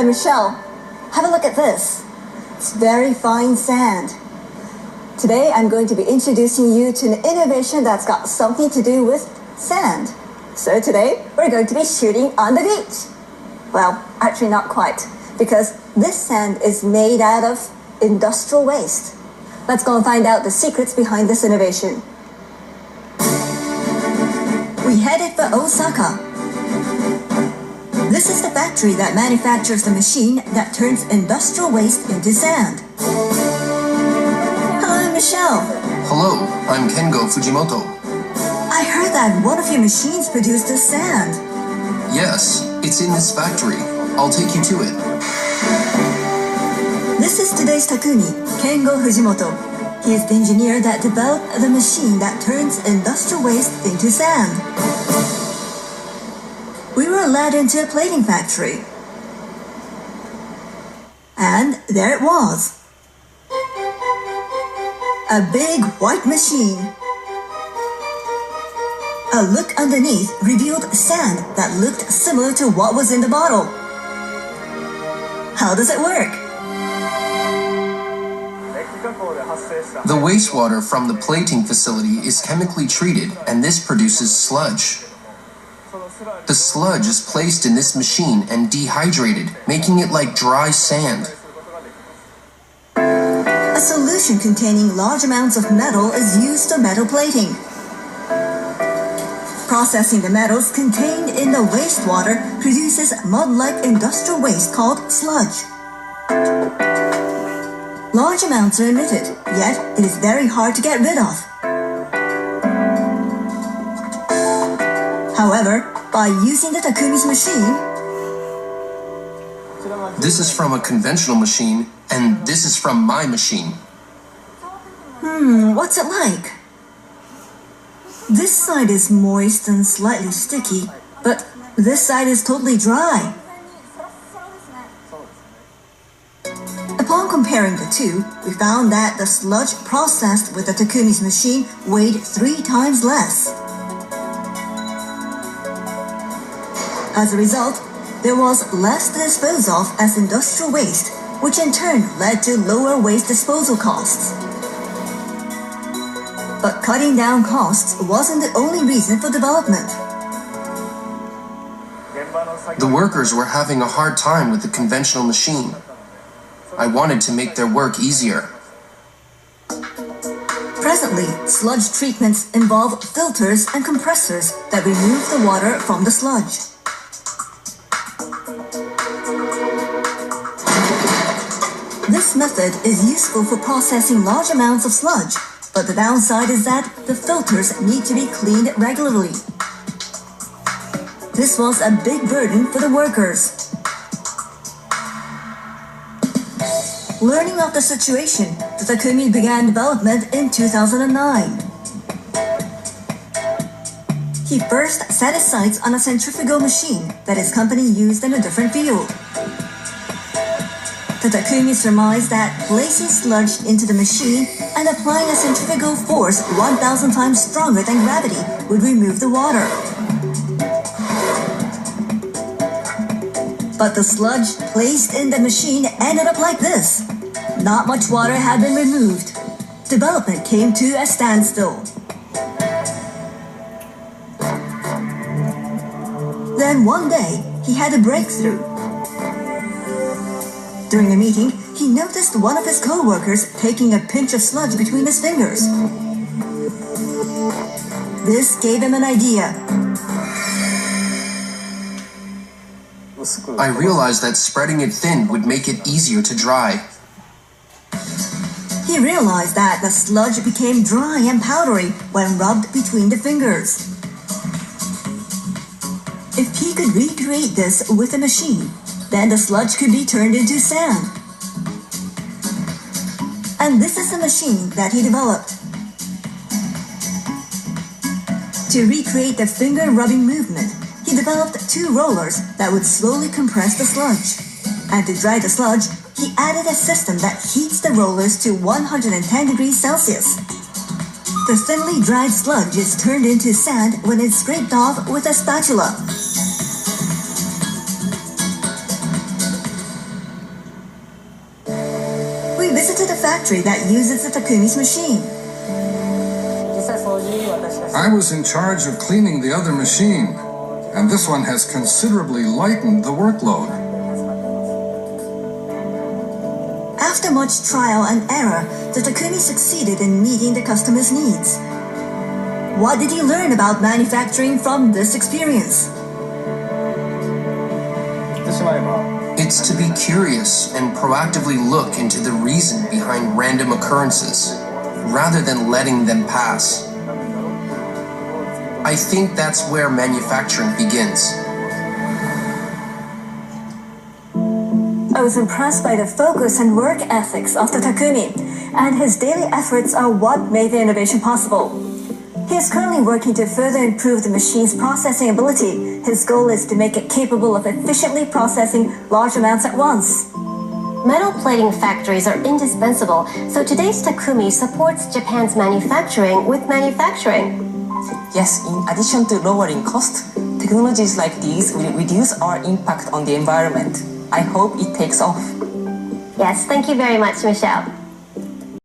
Michelle, have a look at this. It's very fine sand. Today I'm going to be introducing you to an innovation that's got something to do with sand. So today we're going to be shooting on the beach. Well, actually not quite, because this sand is made out of industrial waste. Let's go and find out the secrets behind this innovation. We headed for Osaka. This is the factory that manufactures the machine that turns industrial waste into sand. Hello, Michelle. Hello, I'm Kengo Fujimoto. I heard that one of your machines produced this sand. Yes, it's in this factory. I'll take you to it. This is today's Takumi, Kengo Fujimoto. He is the engineer that developed the machine that turns industrial waste into sand. We were led into a plating factory. And there it was. A big white machine. A look underneath revealed sand that looked similar to what was in the bottle. How does it work? The wastewater from the plating facility is chemically treated, and this produces sludge. The sludge is placed in this machine and dehydrated, making it like dry sand. A solution containing large amounts of metal is used for metal plating. Processing the metals contained in the wastewater produces mud-like industrial waste called sludge. Large amounts are emitted, yet it is very hard to get rid of. However, by using the Takumi's machine, This is from a conventional machine, and this is from my machine. What's it like? This side is moist and slightly sticky, but this side is totally dry. Upon comparing the two, we found that the sludge processed with the Takumi's machine weighed 3 times less. As a result, there was less to dispose of as industrial waste, which in turn led to lower waste disposal costs. But cutting down costs wasn't the only reason for development. The workers were having a hard time with the conventional machine. I wanted to make their work easier. Presently, sludge treatments involve filters and compressors that remove the water from the sludge. This method is useful for processing large amounts of sludge, but the downside is that the filters need to be cleaned regularly. This was a big burden for the workers. Learning of the situation, the Takumi began development in 2009. He first set his sights on a centrifugal machine that his company used in a different field. The Takumi surmised that placing sludge into the machine and applying a centrifugal force 1,000 times stronger than gravity would remove the water. But the sludge placed in the machine ended up like this. Not much water had been removed. Development came to a standstill. Then one day, he had a breakthrough. During a meeting, he noticed one of his co-workers taking a pinch of sludge between his fingers. This gave him an idea. I realized that spreading it thin would make it easier to dry. He realized that the sludge became dry and powdery when rubbed between the fingers. If he could recreate this with a machine, then the sludge could be turned into sand. And this is the machine that he developed. To recreate the finger rubbing movement, he developed 2 rollers that would slowly compress the sludge. And to dry the sludge, he added a system that heats the rollers to 110 degrees Celsius. The thinly dried sludge is turned into sand when it's scraped off with a spatula. we visited a factory that uses the Takumi's machine. I was in charge of cleaning the other machine, and this one has considerably lightened the workload. After much trial and error, the Takumi succeeded in meeting the customer's needs. What did you learn about manufacturing from this experience? It's to be curious and proactively look into the reason behind random occurrences, rather than letting them pass. I think that's where manufacturing begins. I was impressed by the focus and work ethics of the Takumi, and his daily efforts are what made the innovation possible. He is currently working to further improve the machine's processing ability. His goal is to make it capable of efficiently processing large amounts at once. Metal plating factories are indispensable, so today's Takumi supports Japan's manufacturing with manufacturing. Yes, in addition to lowering cost, technologies like these will reduce our impact on the environment. I hope it takes off. Yes, thank you very much, Michelle.